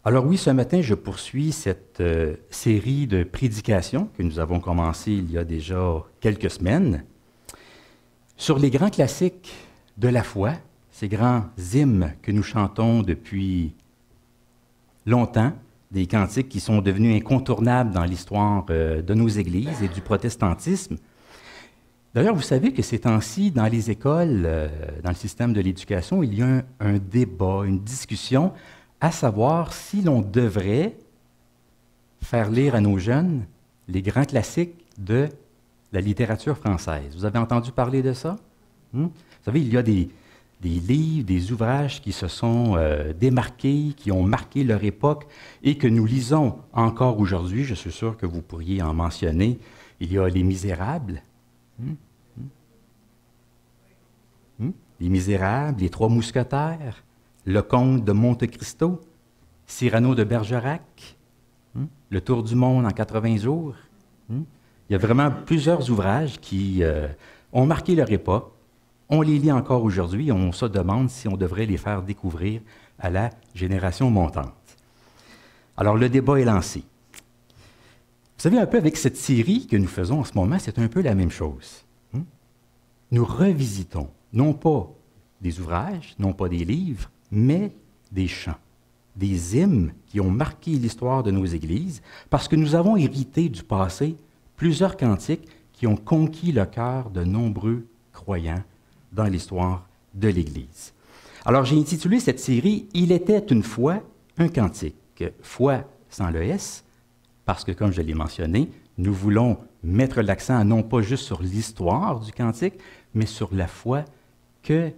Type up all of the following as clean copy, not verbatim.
Alors oui, ce matin, je poursuis cette série de prédications que nous avons commencé il y a déjà quelques semaines sur les grands classiques de la foi, ces grands hymnes que nous chantons depuis longtemps, des cantiques qui sont devenus incontournables dans l'histoire de nos églises et du protestantisme. D'ailleurs, vous savez que ces temps-ci, dans les écoles, dans le système de l'éducation, il y a un débat, une discussion à savoir si l'on devrait faire lire à nos jeunes les grands classiques de la littérature française. Vous avez entendu parler de ça? Vous savez, il y a des livres, des ouvrages qui se sont démarqués, qui ont marqué leur époque et que nous lisons encore aujourd'hui. Je suis sûr que vous pourriez en mentionner. Il y a Les Misérables. Les Misérables, Les Trois Mousquetaires, Le Comte de Monte Cristo, Cyrano de Bergerac, Le Tour du monde en 80 jours. Il y a vraiment plusieurs ouvrages qui ont marqué leur époque. On les lit encore aujourd'hui et on se demande si on devrait les faire découvrir à la génération montante. Alors, le débat est lancé. Vous savez, un peu avec cette série que nous faisons en ce moment, c'est un peu la même chose. Nous revisitons, non pas des ouvrages, non pas des livres, mais des chants, des hymnes qui ont marqué l'histoire de nos églises, parce que nous avons hérité du passé plusieurs cantiques qui ont conquis le cœur de nombreux croyants dans l'histoire de l'Église. Alors, j'ai intitulé cette série « Il était une fois un cantique ». Foi sans le S, parce que, comme je l'ai mentionné, nous voulons mettre l'accent non pas juste sur l'histoire du cantique, mais sur la foi que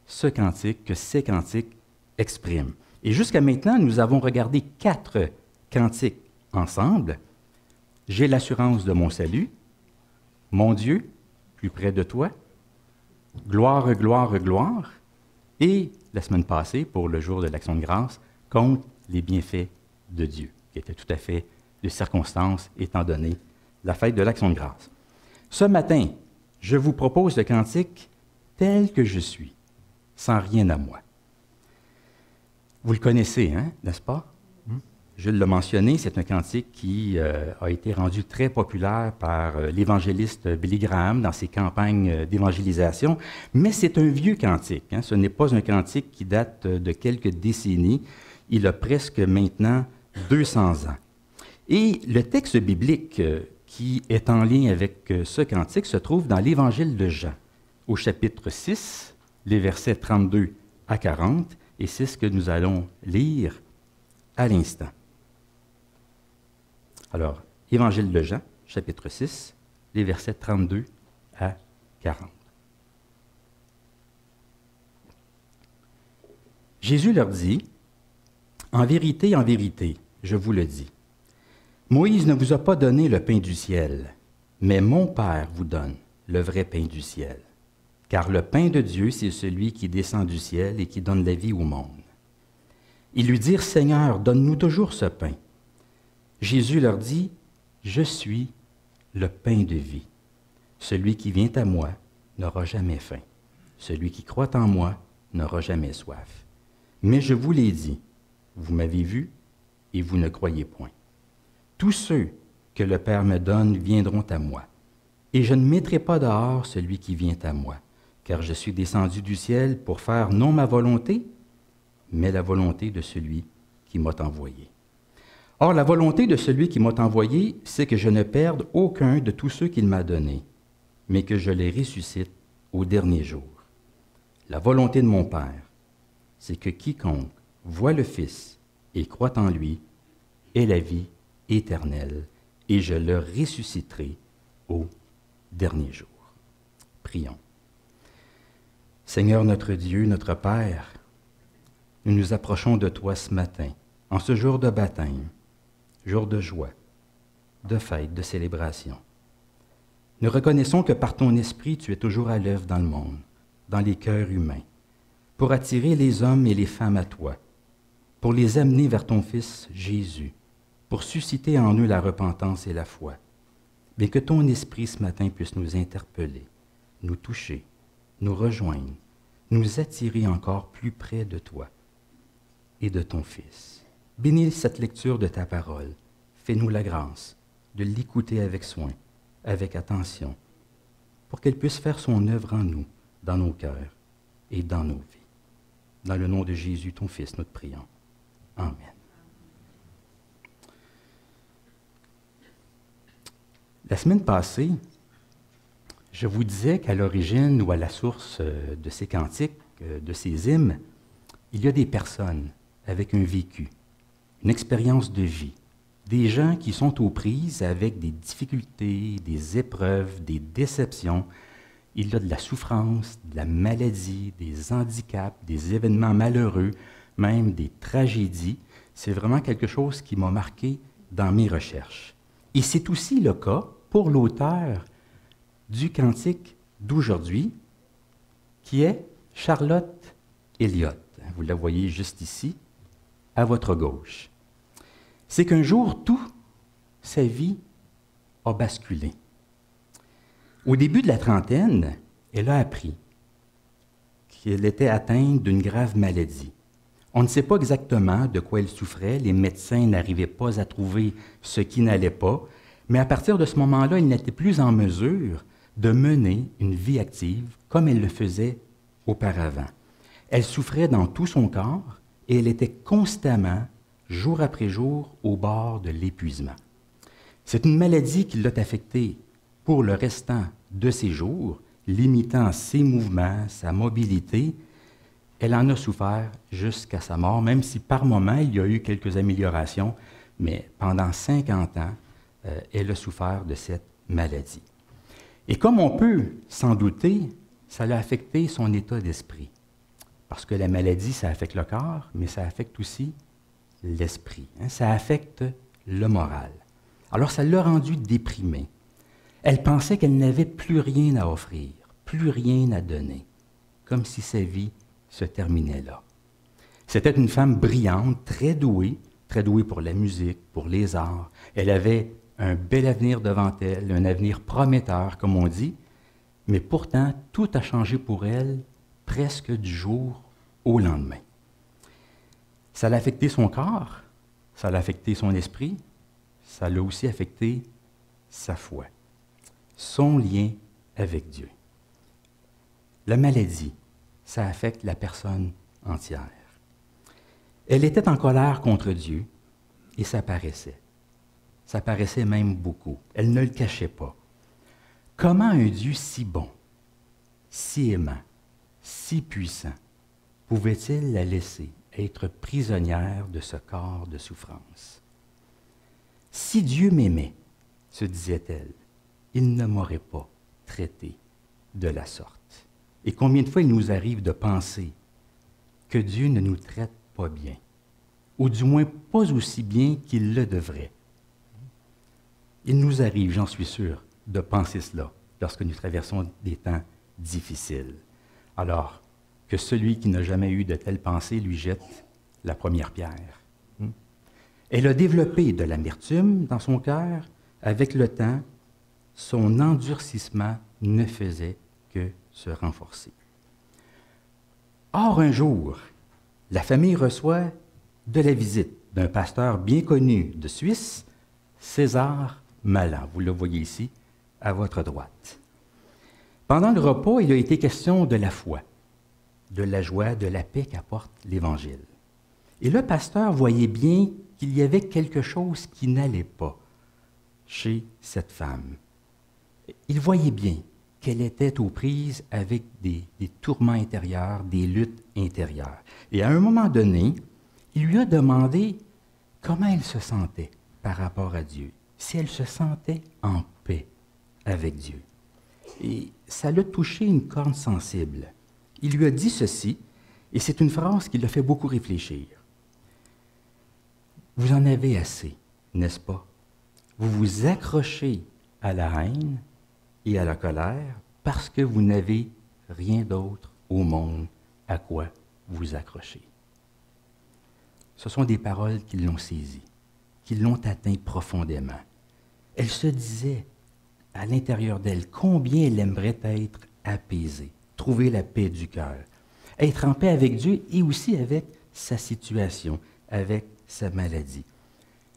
ces cantiques expriment. Et jusqu'à maintenant, nous avons regardé 4 cantiques ensemble. « J'ai l'assurance de mon salut »,« Mon Dieu, plus près de toi »,« Gloire, gloire, gloire », et la semaine passée, pour le jour de l'Action de grâce, « Contre les bienfaits de Dieu », qui était tout à fait de circonstance étant donné la fête de l'Action de grâce. Ce matin, je vous propose le cantique « Tel que je suis », sans rien à moi. Vous le connaissez, hein, n'est-ce pas? Jules l'a mentionné, c'est un cantique qui a été rendu très populaire par l'évangéliste Billy Graham dans ses campagnes d'évangélisation, mais c'est un vieux cantique. Hein, ce n'est pas un cantique qui date de quelques décennies. Il a presque maintenant 200 ans. Et le texte biblique qui est en lien avec ce cantique se trouve dans l'Évangile de Jean, au chapitre 6, les versets 32 à 40, et c'est ce que nous allons lire à l'instant. Alors, Évangile de Jean, chapitre 6, les versets 32 à 40. Jésus leur dit, « En vérité, je vous le dis, Moïse ne vous a pas donné le pain du ciel, mais mon Père vous donne le vrai pain du ciel. Car le pain de Dieu, c'est celui qui descend du ciel et qui donne la vie au monde. » Ils lui dirent, « Seigneur, donne-nous toujours ce pain. » Jésus leur dit, « Je suis le pain de vie. Celui qui vient à moi n'aura jamais faim. Celui qui croit en moi n'aura jamais soif. Mais je vous l'ai dit, vous m'avez vu et vous ne croyez point. Tous ceux que le Père me donne viendront à moi, et je ne mettrai pas dehors celui qui vient à moi, car je suis descendu du ciel pour faire non ma volonté, mais la volonté de celui qui m'a envoyé. Or, la volonté de celui qui m'a envoyé, c'est que je ne perde aucun de tous ceux qu'il m'a donnés, mais que je les ressuscite au dernier jour. La volonté de mon Père, c'est que quiconque voit le Fils et croit en lui ait la vie éternelle, et je le ressusciterai au dernier jour. » Prions. Seigneur notre Dieu, notre Père, nous nous approchons de toi ce matin, en ce jour de baptême, jour de joie, de fête, de célébration. Nous reconnaissons que par ton esprit, tu es toujours à l'œuvre dans le monde, dans les cœurs humains, pour attirer les hommes et les femmes à toi, pour les amener vers ton Fils Jésus, pour susciter en eux la repentance et la foi. Mais que ton esprit ce matin puisse nous interpeller, nous toucher, nous rejoindre, nous attirer encore plus près de toi et de ton Fils. bénis cette lecture de ta parole. Fais-nous la grâce de l'écouter avec soin, avec attention, pour qu'elle puisse faire son œuvre en nous, dans nos cœurs et dans nos vies. Dans le nom de Jésus, ton Fils, nous te prions. Amen. La semaine passée, je vous disais qu'à l'origine ou à la source de ces cantiques, de ces hymnes, il y a des personnes avec un vécu, une expérience de vie, des gens qui sont aux prises avec des difficultés, des épreuves, des déceptions. Il y a de la souffrance, de la maladie, des handicaps, des événements malheureux, même des tragédies. C'est vraiment quelque chose qui m'a marqué dans mes recherches. Et c'est aussi le cas pour l'auteur du cantique d'aujourd'hui, qui est Charlotte Elliott. Vous la voyez juste ici, à votre gauche. C'est qu'un jour, toute sa vie a basculé. Au début de la trentaine, elle a appris qu'elle était atteinte d'une grave maladie. On ne sait pas exactement de quoi elle souffrait, les médecins n'arrivaient pas à trouver ce qui n'allait pas, mais à partir de ce moment-là, elle n'était plus en mesure de mener une vie active comme elle le faisait auparavant. Elle souffrait dans tout son corps et elle était constamment, jour après jour, au bord de l'épuisement. C'est une maladie qui l'a affectée pour le restant de ses jours, limitant ses mouvements, sa mobilité. Elle en a souffert jusqu'à sa mort, même si par moments il y a eu quelques améliorations, mais pendant 50 ans, elle a souffert de cette maladie. Et comme on peut s'en douter, ça l'a affecté son état d'esprit. Parce que la maladie, ça affecte le corps, mais ça affecte aussi l'esprit. Ça affecte le moral. Alors ça l'a rendue déprimée. Elle pensait qu'elle n'avait plus rien à offrir, plus rien à donner, comme si sa vie se terminait là. C'était une femme brillante, très douée pour la musique, pour les arts. Elle avait un bel avenir devant elle, un avenir prometteur, comme on dit, mais pourtant, tout a changé pour elle presque du jour au lendemain. Ça l'a affecté son corps, ça l'a affecté son esprit, ça l'a aussi affecté sa foi, son lien avec Dieu. La maladie, ça affecte la personne entière. Elle était en colère contre Dieu et ça paraissait. Ça paraissait même beaucoup. Elle ne le cachait pas. Comment un Dieu si bon, si aimant, si puissant, pouvait-il la laisser être prisonnière de ce corps de souffrance? Si Dieu m'aimait, se disait-elle, il ne m'aurait pas traité de la sorte. Et combien de fois il nous arrive de penser que Dieu ne nous traite pas bien, ou du moins pas aussi bien qu'il le devrait. Il nous arrive, j'en suis sûr, de penser cela lorsque nous traversons des temps difficiles. Alors, que celui qui n'a jamais eu de telles pensées lui jette la première pierre. Elle a développé de l'amertume dans son cœur. Avec le temps, son endurcissement ne faisait que se renforcer. Or, un jour, la famille reçoit de la visite d'un pasteur bien connu de Suisse, César Malan. Vous le voyez ici, à votre droite. Pendant le repas, il a été question de la foi, de la joie, de la paix qu'apporte l'Évangile. Et le pasteur voyait bien qu'il y avait quelque chose qui n'allait pas chez cette femme. Il voyait bien qu'elle était aux prises avec des tourments intérieurs, des luttes intérieures. Et à un moment donné, il lui a demandé comment elle se sentait par rapport à Dieu, si elle se sentait en paix avec Dieu. Et ça l'a touché une corne sensible. Il lui a dit ceci, et c'est une phrase qui l'a fait beaucoup réfléchir. Vous en avez assez, n'est-ce pas? Vous vous accrochez à la haine et à la colère parce que vous n'avez rien d'autre au monde à quoi vous accrocher. Ce sont des paroles qui l'ont saisi, qui l'ont atteint profondément. Elle se disait à l'intérieur d'elle combien elle aimerait être apaisée, trouver la paix du cœur, être en paix avec Dieu et aussi avec sa situation, avec sa maladie.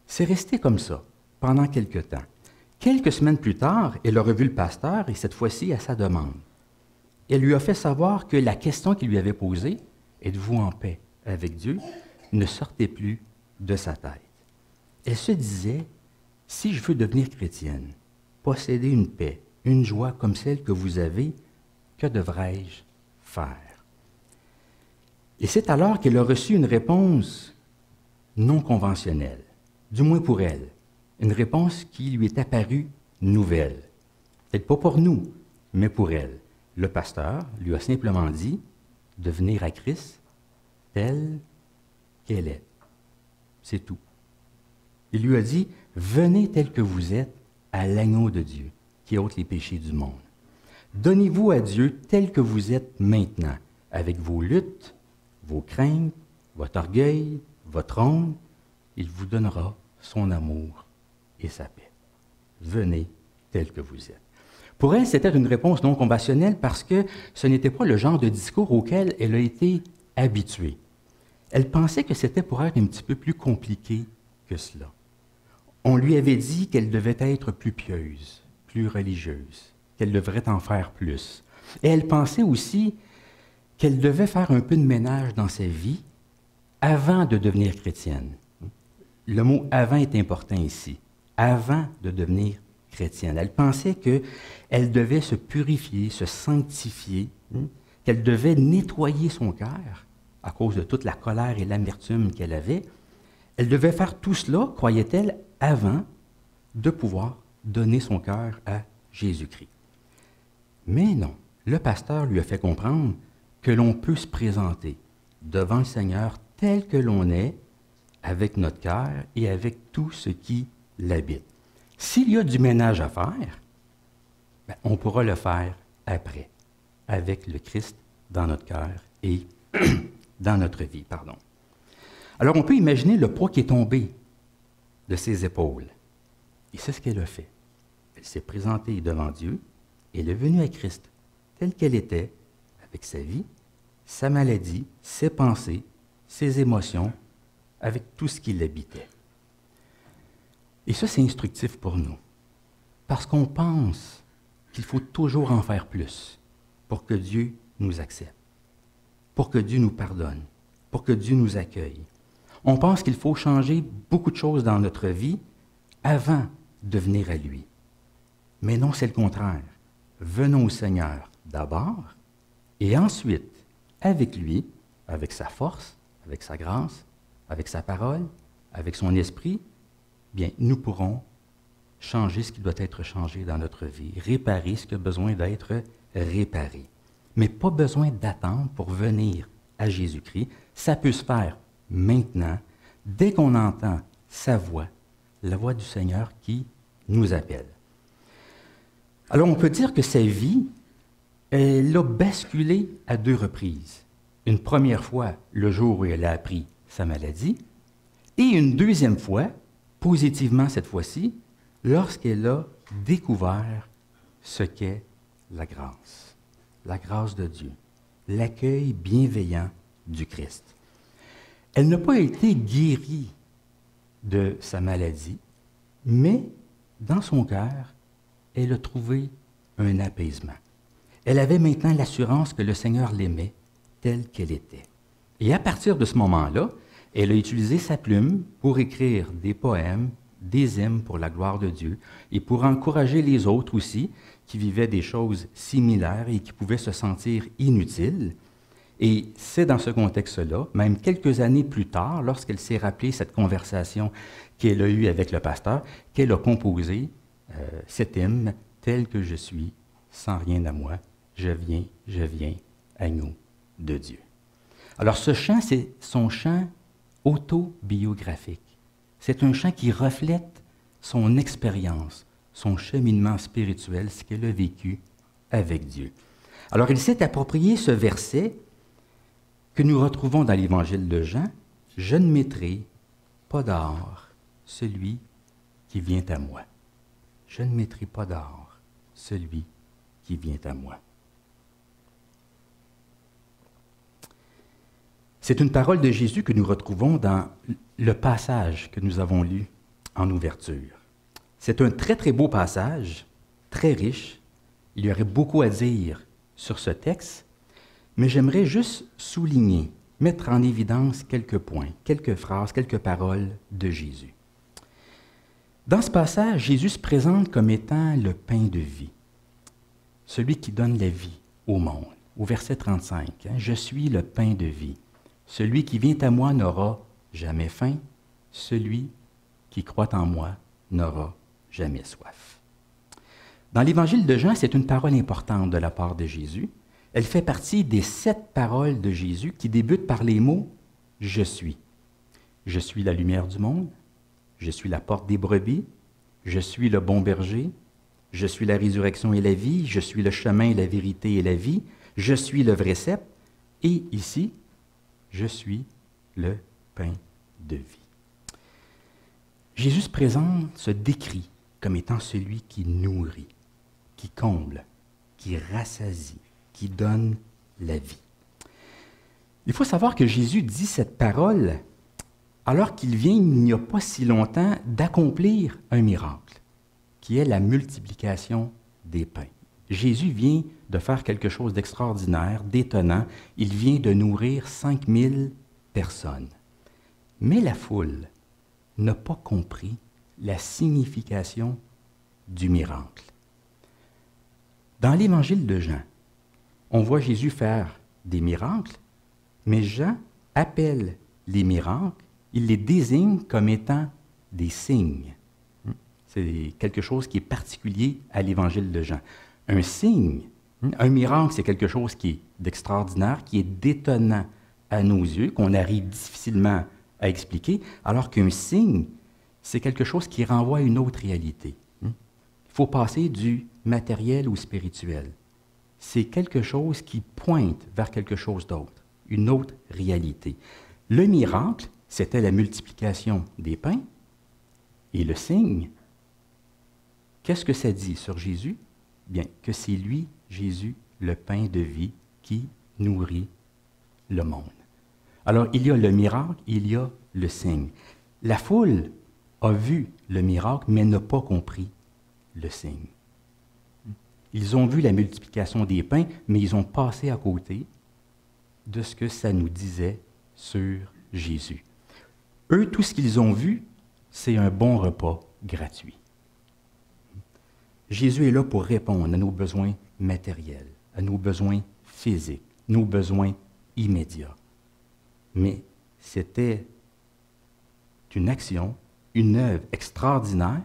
C'est resté comme ça pendant quelque temps. Quelques semaines plus tard, elle a revu le pasteur, et cette fois-ci à sa demande. Elle lui a fait savoir que la question qu'il lui avait posée, « Êtes-vous en paix avec Dieu ?», ne sortait plus de sa tête. Elle se disait, « Si je veux devenir chrétienne, posséder une paix, une joie comme celle que vous avez, que devrais-je faire? » Et c'est alors qu'elle a reçu une réponse non conventionnelle, du moins pour elle, une réponse qui lui est apparue nouvelle. Peut-être pas pour nous, mais pour elle. Le pasteur lui a simplement dit de venir à Christ telle qu'elle est. C'est tout. Il lui a dit, venez tel que vous êtes à l'agneau de Dieu qui ôte les péchés du monde. Donnez-vous à Dieu tel que vous êtes maintenant, avec vos luttes, vos craintes, votre orgueil, votre honte. Il vous donnera son amour et sa paix. Venez tel que vous êtes. Pour elle, c'était une réponse non conventionnelle parce que ce n'était pas le genre de discours auquel elle a été habituée. Elle pensait que c'était pour elle un petit peu plus compliqué que cela. On lui avait dit qu'elle devait être plus pieuse, plus religieuse, qu'elle devrait en faire plus. Et elle pensait aussi qu'elle devait faire un peu de ménage dans sa vie avant de devenir chrétienne. Le mot « avant » est important ici. Avant de devenir chrétienne. Elle pensait qu'elle devait se purifier, se sanctifier, qu'elle devait nettoyer son cœur à cause de toute la colère et l'amertume qu'elle avait. Elle devait faire tout cela, croyait-elle, avant de pouvoir donner son cœur à Jésus-Christ. Mais non, le pasteur lui a fait comprendre que l'on peut se présenter devant le Seigneur tel que l'on est, avec notre cœur et avec tout ce qui l'habite. S'il y a du ménage à faire, on pourra le faire après, avec le Christ dans notre cœur et dans notre vie. Alors, on peut imaginer le poids qui est tombé de ses épaules. Et c'est ce qu'elle a fait. Elle s'est présentée devant Dieu et elle est venue à Christ, telle qu'elle était, avec sa vie, sa maladie, ses pensées, ses émotions, avec tout ce qui l'habitait. Et ça, c'est instructif pour nous, parce qu'on pense qu'il faut toujours en faire plus pour que Dieu nous accepte, pour que Dieu nous pardonne, pour que Dieu nous accueille. On pense qu'il faut changer beaucoup de choses dans notre vie avant de venir à lui. Mais non, c'est le contraire. Venons au Seigneur d'abord, et ensuite, avec lui, avec sa force, avec sa grâce, avec sa parole, avec son esprit, bien, nous pourrons changer ce qui doit être changé dans notre vie, réparer ce qui a besoin d'être réparé. Mais pas besoin d'attendre pour venir à Jésus-Christ. Ça peut se faire maintenant, dès qu'on entend sa voix, la voix du Seigneur qui nous appelle. Alors, on peut dire que sa vie, elle a basculé à 2 reprises. Une première fois, le jour où elle a appris sa maladie, et une deuxième fois, positivement cette fois-ci, lorsqu'elle a découvert ce qu'est la grâce de Dieu, l'accueil bienveillant du Christ. Elle n'a pas été guérie de sa maladie, mais dans son cœur, elle a trouvé un apaisement. Elle avait maintenant l'assurance que le Seigneur l'aimait telle qu'elle était. Et à partir de ce moment-là, elle a utilisé sa plume pour écrire des poèmes, des hymnes pour la gloire de Dieu et pour encourager les autres aussi qui vivaient des choses similaires et qui pouvaient se sentir inutiles. Et c'est dans ce contexte-là, même quelques années plus tard, lorsqu'elle s'est rappelée cette conversation qu'elle a eue avec le pasteur, qu'elle a composé cet hymne « Tel que je suis, sans rien à moi, je viens, agneau de Dieu ». Alors ce chant, c'est son chant autobiographique. C'est un chant qui reflète son expérience, son cheminement spirituel, ce qu'elle a vécu avec Dieu. Alors il s'est approprié ce verset que nous retrouvons dans l'Évangile de Jean, « Je ne mettrai pas dehors celui qui vient à moi. Je ne mettrai pas dehors celui qui vient à moi. » C'est une parole de Jésus que nous retrouvons dans le passage que nous avons lu en ouverture. C'est un très, très beau passage, très riche. Il y aurait beaucoup à dire sur ce texte, mais j'aimerais juste souligner, mettre en évidence quelques points, quelques phrases, quelques paroles de Jésus. Dans ce passage, Jésus se présente comme étant le pain de vie, celui qui donne la vie au monde. Au verset 35, « Je suis le pain de vie. Celui qui vient à moi n'aura jamais faim. Celui qui croit en moi n'aura jamais soif. » Dans l'Évangile de Jean, c'est une parole importante de la part de Jésus. Elle fait partie des 7 paroles de Jésus qui débutent par les mots « Je suis ». Je suis la lumière du monde. Je suis la porte des brebis. Je suis le bon berger. Je suis la résurrection et la vie. Je suis le chemin, la vérité et la vie. Je suis le vrai cep. Et ici, je suis le pain de vie. Jésus se présente, se décrit comme étant celui qui nourrit, qui comble, qui rassasie, qui donne la vie. Il faut savoir que Jésus dit cette parole alors qu'il vient, il n'y a pas si longtemps, d'accomplir un miracle, qui est la multiplication des pains. Jésus vient de faire quelque chose d'extraordinaire, d'étonnant. Il vient de nourrir 5000 personnes. Mais la foule n'a pas compris la signification du miracle. Dans l'Évangile de Jean, on voit Jésus faire des miracles, mais Jean appelle les miracles, il les désigne comme étant des signes. C'est quelque chose qui est particulier à l'Évangile de Jean. Un signe, un miracle, c'est quelque chose qui est d'extraordinaire, qui est d'étonnant à nos yeux, qu'on arrive difficilement à expliquer, alors qu'un signe, c'est quelque chose qui renvoie à une autre réalité. Il faut passer du matériel au spirituel. C'est quelque chose qui pointe vers quelque chose d'autre, une autre réalité. Le miracle, c'était la multiplication des pains, et le signe, qu'est-ce que ça dit sur Jésus? Bien, que c'est lui, Jésus, le pain de vie, qui nourrit le monde. Alors, il y a le miracle, il y a le signe. La foule a vu le miracle, mais n'a pas compris le signe. Ils ont vu la multiplication des pains, mais ils ont passé à côté de ce que ça nous disait sur Jésus. Eux, tout ce qu'ils ont vu, c'est un bon repas gratuit. Jésus est là pour répondre à nos besoins matériels, à nos besoins physiques, nos besoins immédiats. Mais c'était une action, une œuvre extraordinaire,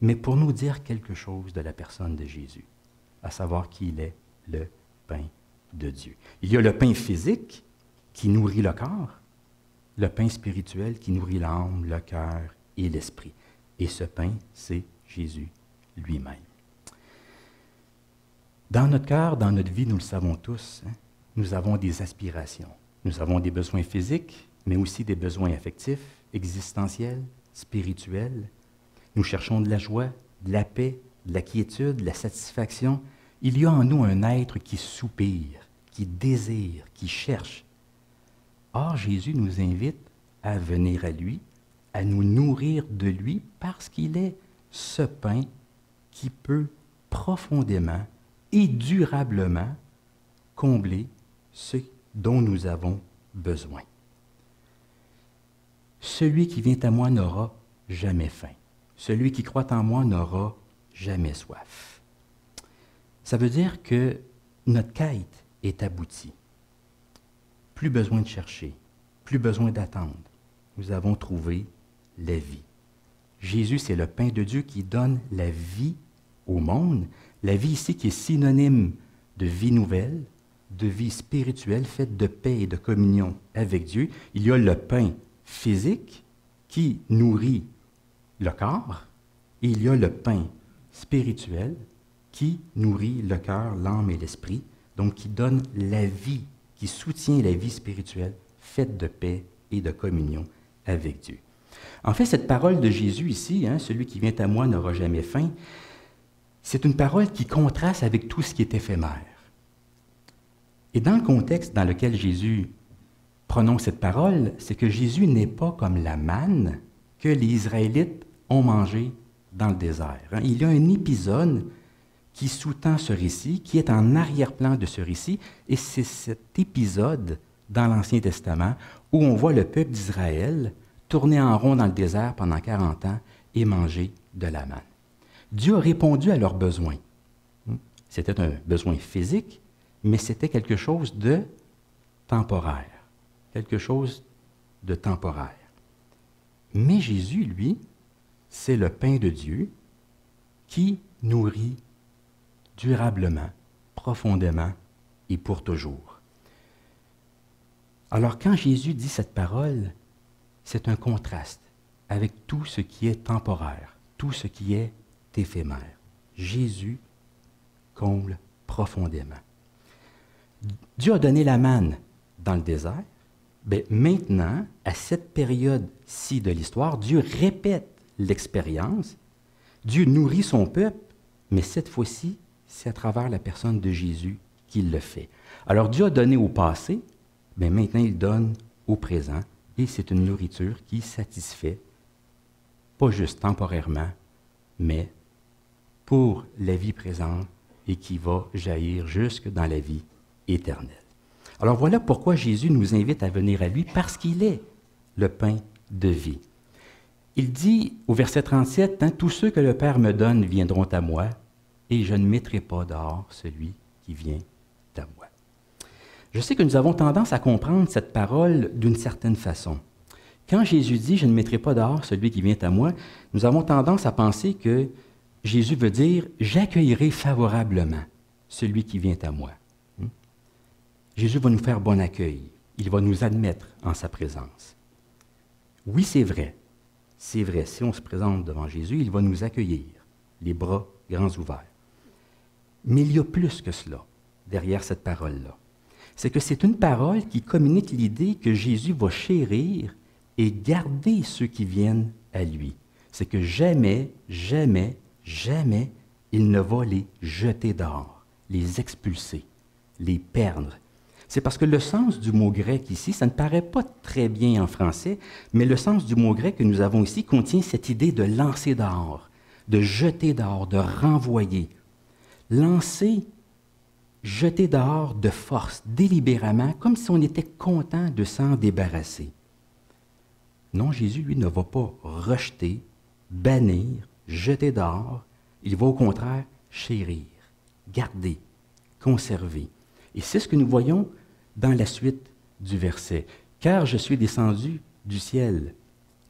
mais pour nous dire quelque chose de la personne de Jésus, à savoir qu'il est le pain de Dieu. Il y a le pain physique qui nourrit le corps, le pain spirituel qui nourrit l'âme, le cœur et l'esprit. Et ce pain, c'est Jésus lui-même. Dans notre cœur, dans notre vie, nous le savons tous, nous avons des aspirations. Nous avons des besoins physiques, mais aussi des besoins affectifs, existentiels, spirituels. Nous cherchons de la joie, de la paix, de la quiétude, de la satisfaction. Il y a en nous un être qui soupire, qui désire, qui cherche. Or, Jésus nous invite à venir à lui, à nous nourrir de lui, parce qu'il est ce pain qui peut profondément et durablement combler ce dont nous avons besoin. Celui qui vient à moi n'aura jamais faim. Celui qui croit en moi n'aura jamais soif. Ça veut dire que notre quête est aboutie. Plus besoin de chercher, plus besoin d'attendre. Nous avons trouvé la vie. Jésus, c'est le pain de Dieu qui donne la vie au monde. La vie ici qui est synonyme de vie nouvelle, de vie spirituelle faite de paix et de communion avec Dieu. Il y a le pain physique qui nourrit le corps et il y a le pain spirituel qui nourrit le cœur, l'âme et l'esprit, donc qui donne la vie, qui soutient la vie spirituelle faite de paix et de communion avec Dieu. En fait, cette parole de Jésus ici, celui qui vient à moi n'aura jamais faim, c'est une parole qui contraste avec tout ce qui est éphémère. Et dans le contexte dans lequel Jésus prononce cette parole, c'est que Jésus n'est pas comme la manne que les Israélites ont mangée dans le désert. Il y a un épisode qui sous-tend ce récit, qui est en arrière-plan de ce récit, et c'est cet épisode dans l'Ancien Testament où on voit le peuple d'Israël tourner en rond dans le désert pendant 40 ans et manger de la manne. Dieu a répondu à leurs besoins. C'était un besoin physique, mais c'était quelque chose de temporaire. Quelque chose de temporaire. Mais Jésus, lui, c'est le pain de Dieu qui nourrit durablement, profondément et pour toujours. Alors quand Jésus dit cette parole, c'est un contraste avec tout ce qui est temporaire, tout ce qui est éphémère. Jésus comble profondément. Dieu a donné la manne dans le désert. Bien, maintenant, à cette période-ci de l'histoire, Dieu répète l'expérience. Dieu nourrit son peuple, mais cette fois-ci, c'est à travers la personne de Jésus qu'il le fait. Alors Dieu a donné au passé, mais maintenant il donne au présent, et c'est une nourriture qui satisfait, pas juste temporairement, mais pour la vie présente et qui va jaillir jusque dans la vie éternelle. Alors voilà pourquoi Jésus nous invite à venir à lui, parce qu'il est le pain de vie. Il dit au verset 37, « Tous ceux que le Père me donne viendront à moi, et je ne mettrai pas dehors celui qui vient à moi. » Je sais que nous avons tendance à comprendre cette parole d'une certaine façon. Quand Jésus dit « Je ne mettrai pas dehors celui qui vient à moi », nous avons tendance à penser que Jésus veut dire « J'accueillerai favorablement celui qui vient à moi. » Jésus va nous faire bon accueil. Il va nous admettre en sa présence. Oui, c'est vrai. C'est vrai. Si on se présente devant Jésus, il va nous accueillir, les bras grands ouverts. Mais il y a plus que cela derrière cette parole-là. C'est que c'est une parole qui communique l'idée que Jésus va chérir et garder ceux qui viennent à lui. C'est que jamais, jamais, jamais, il ne va les jeter dehors, les expulser, les perdre. C'est parce que le sens du mot grec ici, ça ne paraît pas très bien en français, mais le sens du mot grec que nous avons ici contient cette idée de lancer dehors, de jeter dehors, de renvoyer. Lancer, jeter dehors de force, délibérément, comme si on était content de s'en débarrasser. Non, Jésus, lui, ne va pas rejeter, bannir, jeter dehors. Il va au contraire chérir, garder, conserver. Et c'est ce que nous voyons dans la suite du verset. « Car je suis descendu du ciel,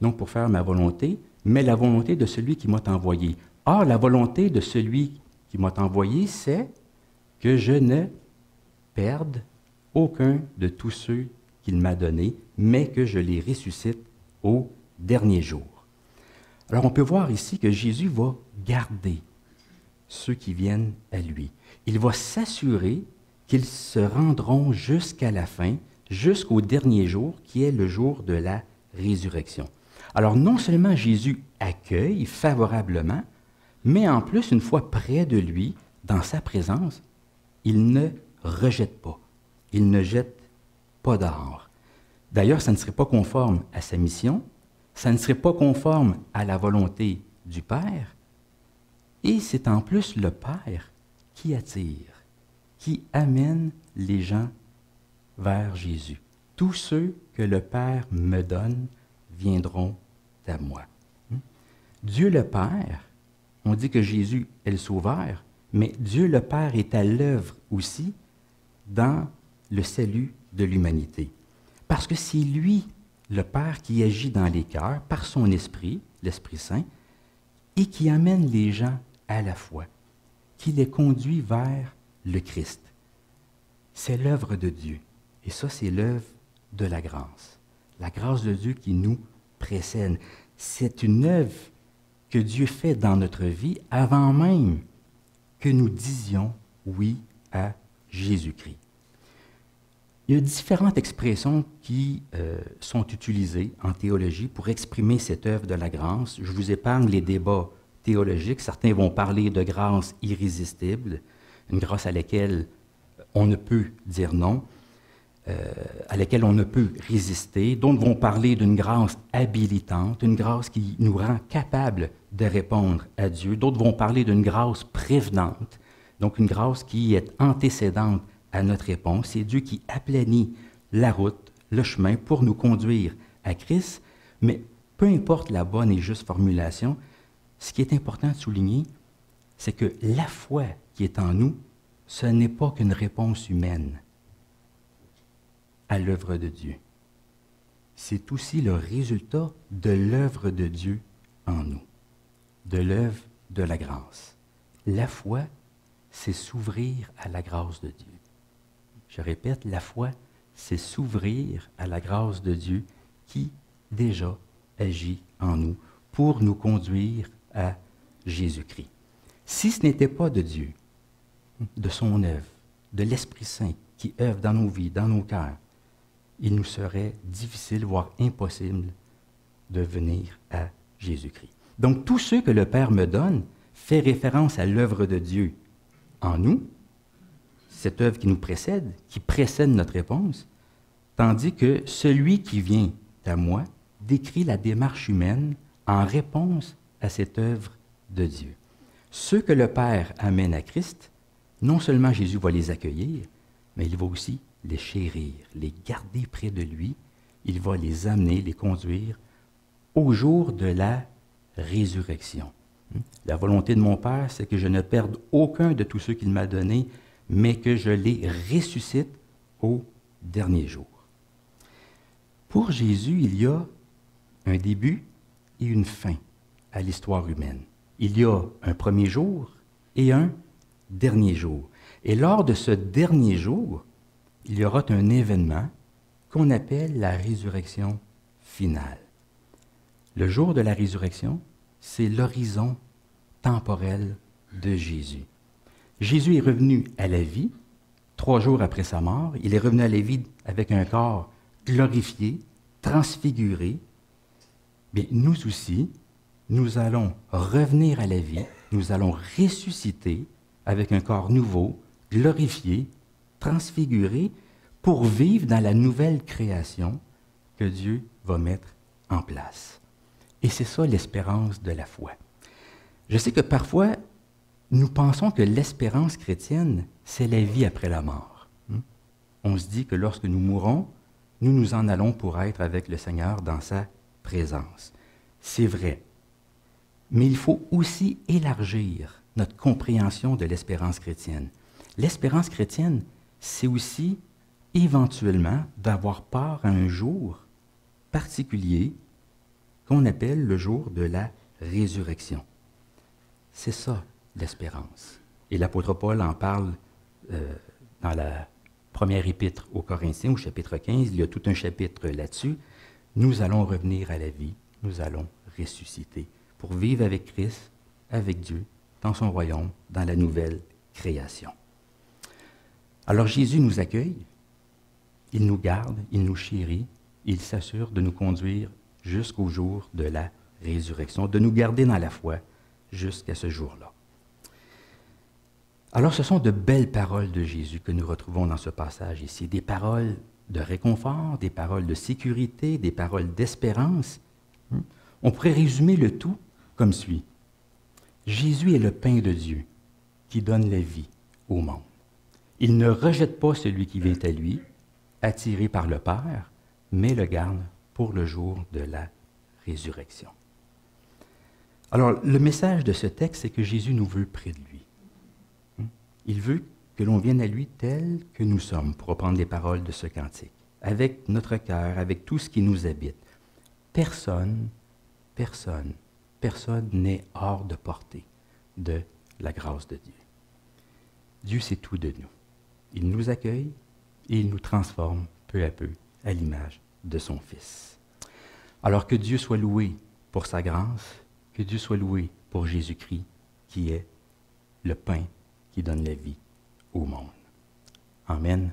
non pour faire ma volonté, mais la volonté de celui qui m'a envoyé. Or, la volonté de celui qui m'a envoyé, c'est que je ne perde aucun de tous ceux qu'il m'a donnés, mais que je les ressuscite au dernier jour. » Alors, on peut voir ici que Jésus va garder ceux qui viennent à lui. Il va s'assurer qu'ils se rendront jusqu'à la fin, jusqu'au dernier jour, qui est le jour de la résurrection. Alors, non seulement Jésus accueille favorablement, mais en plus, une fois près de lui, dans sa présence, il ne rejette pas, il ne jette pas dehors. D'ailleurs, ça ne serait pas conforme à sa mission, ça ne serait pas conforme à la volonté du Père, et c'est en plus le Père qui attire, qui amène les gens vers Jésus. Tous ceux que le Père me donne viendront à moi. Dieu le Père, on dit que Jésus est le Sauveur, mais Dieu le Père est à l'œuvre aussi dans le salut de l'humanité. Parce que c'est lui, le Père, qui agit dans les cœurs par son Esprit, l'Esprit Saint, et qui amène les gens à la foi, qui les conduit vers le Christ. C'est l'œuvre de Dieu. Et ça, c'est l'œuvre de la grâce. La grâce de Dieu qui nous précède. C'est une œuvre que Dieu fait dans notre vie avant même que nous disions oui à Jésus-Christ. Il y a différentes expressions qui sont utilisées en théologie pour exprimer cette œuvre de la grâce. Je vous épargne les débats théologiques. Certains vont parler de grâce irrésistible, une grâce à laquelle on ne peut dire non. à laquelle on ne peut résister. D'autres vont parler d'une grâce habilitante, une grâce qui nous rend capables de répondre à Dieu. D'autres vont parler d'une grâce prévenante, donc une grâce qui est antécédente à notre réponse. C'est Dieu qui aplanit la route, le chemin pour nous conduire à Christ. Mais peu importe la bonne et juste formulation, ce qui est important de souligner, c'est que la foi qui est en nous, ce n'est pas qu'une réponse humaine à l'œuvre de Dieu. C'est aussi le résultat de l'œuvre de Dieu en nous, de l'œuvre de la grâce. La foi, c'est s'ouvrir à la grâce de Dieu. Je répète, la foi, c'est s'ouvrir à la grâce de Dieu qui déjà agit en nous pour nous conduire à Jésus-Christ. Si ce n'était pas de Dieu, de son œuvre, de l'Esprit Saint qui œuvre dans nos vies, dans nos cœurs, il nous serait difficile, voire impossible, de venir à Jésus-Christ. Donc, tout ce que le Père me donne fait référence à l'œuvre de Dieu en nous, cette œuvre qui nous précède, qui précède notre réponse, tandis que celui qui vient à moi décrit la démarche humaine en réponse à cette œuvre de Dieu. Ceux que le Père amène à Christ, non seulement Jésus va les accueillir, mais il va aussi les chérir, les garder près de lui. Il va les amener, les conduire au jour de la résurrection. La volonté de mon Père, c'est que je ne perde aucun de tous ceux qu'il m'a donnés, mais que je les ressuscite au dernier jour. Pour Jésus, il y a un début et une fin à l'histoire humaine. Il y a un premier jour et un dernier jour. Et lors de ce dernier jour, il y aura un événement qu'on appelle la résurrection finale. Le jour de la résurrection, c'est l'horizon temporel de Jésus. Jésus est revenu à la vie 3 jours après sa mort. Il est revenu à la vie avec un corps glorifié, transfiguré. Bien, nous aussi, nous allons revenir à la vie, nous allons ressusciter avec un corps nouveau, glorifié, transfiguré, pour vivre dans la nouvelle création que Dieu va mettre en place. Et c'est ça l'espérance de la foi. Je sais que parfois, nous pensons que l'espérance chrétienne, c'est la vie après la mort. On se dit que lorsque nous mourrons, nous nous en allons pour être avec le Seigneur dans sa présence. C'est vrai. Mais il faut aussi élargir notre compréhension de l'espérance chrétienne. L'espérance chrétienne, c'est aussi éventuellement d'avoir part à un jour particulier qu'on appelle le jour de la résurrection. C'est ça, l'espérance. Et l'apôtre Paul en parle dans la première épître aux Corinthiens, au chapitre 15. Il y a tout un chapitre là-dessus. Nous allons revenir à la vie, nous allons ressusciter pour vivre avec Christ, avec Dieu, dans son royaume, dans la nouvelle création. Alors Jésus nous accueille, il nous garde, il nous chérit, il s'assure de nous conduire jusqu'au jour de la résurrection, de nous garder dans la foi jusqu'à ce jour-là. Alors ce sont de belles paroles de Jésus que nous retrouvons dans ce passage ici, des paroles de réconfort, des paroles de sécurité, des paroles d'espérance. On pourrait résumer le tout comme suit. Jésus est le pain de Dieu qui donne la vie au monde. Il ne rejette pas celui qui vient à lui, attiré par le Père, mais le garde pour le jour de la résurrection. Alors, le message de ce texte, c'est que Jésus nous veut près de lui. Il veut que l'on vienne à lui tel que nous sommes, pour reprendre les paroles de ce cantique, avec notre cœur, avec tout ce qui nous habite. Personne n'est hors de portée de la grâce de Dieu. Dieu, c'est tout de nous. Il nous accueille et il nous transforme peu à peu à l'image de son Fils. Alors que Dieu soit loué pour sa grâce, que Dieu soit loué pour Jésus-Christ, qui est le pain qui donne la vie au monde. Amen.